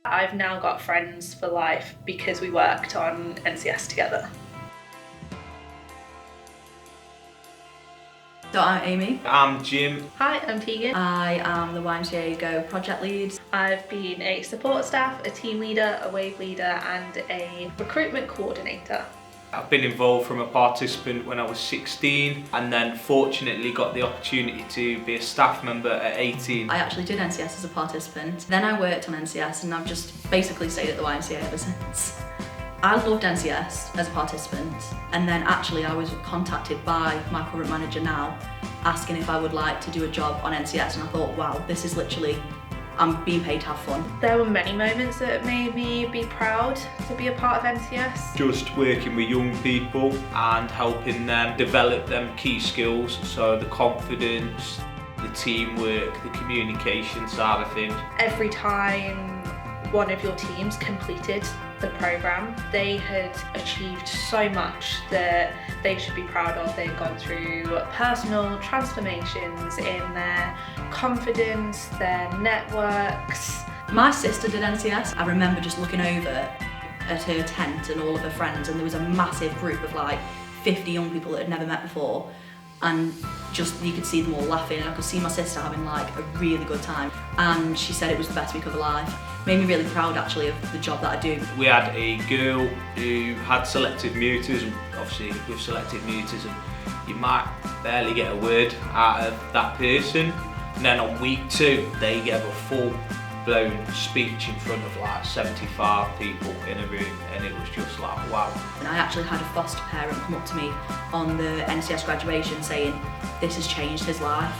I've now got friends for life because we worked on NCS together. So I'm Amy. I'm Jim. Hi, I'm Tegan. I am the YMCA Go project lead. I've been a support staff, a team leader, a wave leader and a recruitment coordinator. I've been involved from a participant when I was 16 and then fortunately got the opportunity to be a staff member at 18. I actually did NCS as a participant. Then I worked on NCS and I've just basically stayed at the YMCA ever since. I loved NCS as a participant, and then actually I was contacted by my current manager now asking if I would like to do a job on NCS, and I thought, wow, this is literally, I'm being paid to have fun. There were many moments that made me be proud to be a part of NCS. Just working with young people and helping them develop them key skills, so the confidence, the teamwork, the communication side of things. Every time one of your teams completed the programme, they had achieved so much that they should be proud of. They've gone through personal transformations in their confidence, their networks. My sister did NCS. I remember just looking over at her tent and all of her friends, and there was a massive group of like 50 young people that had never met before, and just you could see them all laughing, and I could see my sister having like a really good time, and she said it was the best week of her life. Made me really proud actually of the job that I do. We had a girl who had selective mutism, and obviously with selective mutism you might barely get a word out of that person, and then on week 2 they gave a full-blown speech in front of like 75 people in a room, and it was just like wow. And I actually had a foster parent come up to me on the NCS graduation saying this has changed his life.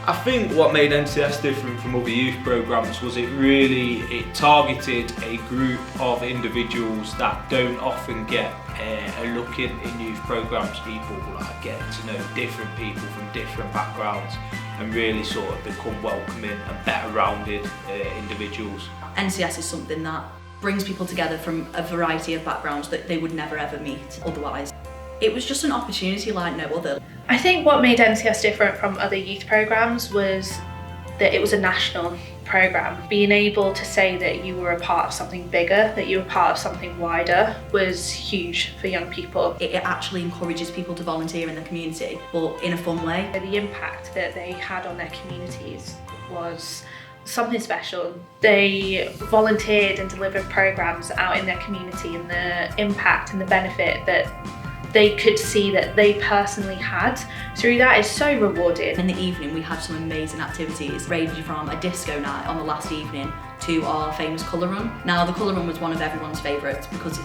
I think what made NCS different from other youth programmes was it targeted a group of individuals that don't often get a look in youth programmes. People like getting to know different people from different backgrounds and really sort of become welcoming and better rounded individuals. NCS is something that brings people together from a variety of backgrounds that they would never ever meet otherwise. It was just an opportunity like no other. I think what made NCS different from other youth programmes was that it was a national programme. Being able to say that you were a part of something bigger, that you were part of something wider, was huge for young people. It actually encourages people to volunteer in the community, but in a fun way. The impact that they had on their communities was something special. They volunteered and delivered programmes out in their community, and the impact and the benefit that they could see that they personally had through that is so rewarding. In the evening we had some amazing activities, ranging from a disco night on the last evening to our famous colour run. Now the colour run was one of everyone's favourites because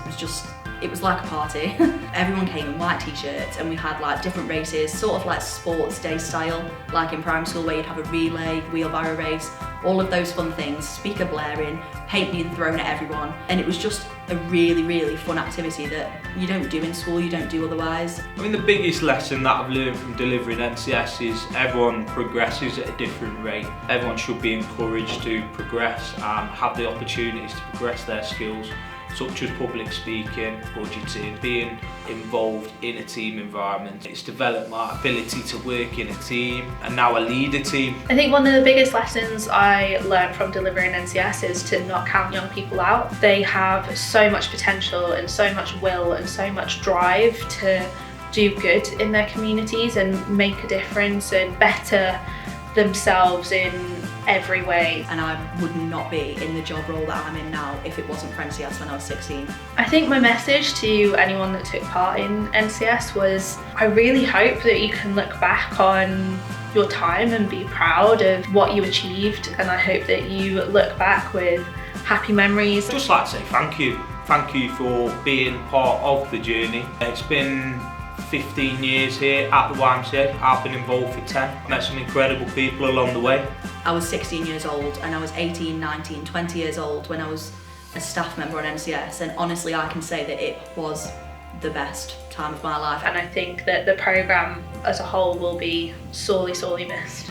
it was like a party. Everyone came in white t-shirts and we had like different races, sort of like sports day style, like in primary school where you'd have a relay, wheelbarrow race, all of those fun things, speaker blaring, paint being thrown at everyone, and it was just a really, really fun activity that you don't do in school, you don't do otherwise. I mean, the biggest lesson that I've learned from delivering NCS is everyone progresses at a different rate. Everyone should be encouraged to progress and have the opportunities to progress their skills, such as public speaking, budgeting, being involved in a team environment. It's developed my ability to work in a team and now I lead a team. I think one of the biggest lessons I learned from delivering NCS is to not count young people out. They have so much potential and so much will and so much drive to do good in their communities and make a difference and better themselves in every way. And I would not be in the job role that I'm in now if it wasn't for NCS when I was 16. I think my message to anyone that took part in NCS was I really hope that you can look back on your time and be proud of what you achieved, and I hope that you look back with happy memories. I'd just like to say thank you. Thank you for being part of the journey. It's been 15 years here at the YMCA. I've been involved for 10. Met some incredible people along the way. I was 16 years old and I was 18, 19, 20 years old when I was a staff member on NCS, and honestly I can say that it was the best time of my life. And I think that the programme as a whole will be sorely, sorely missed.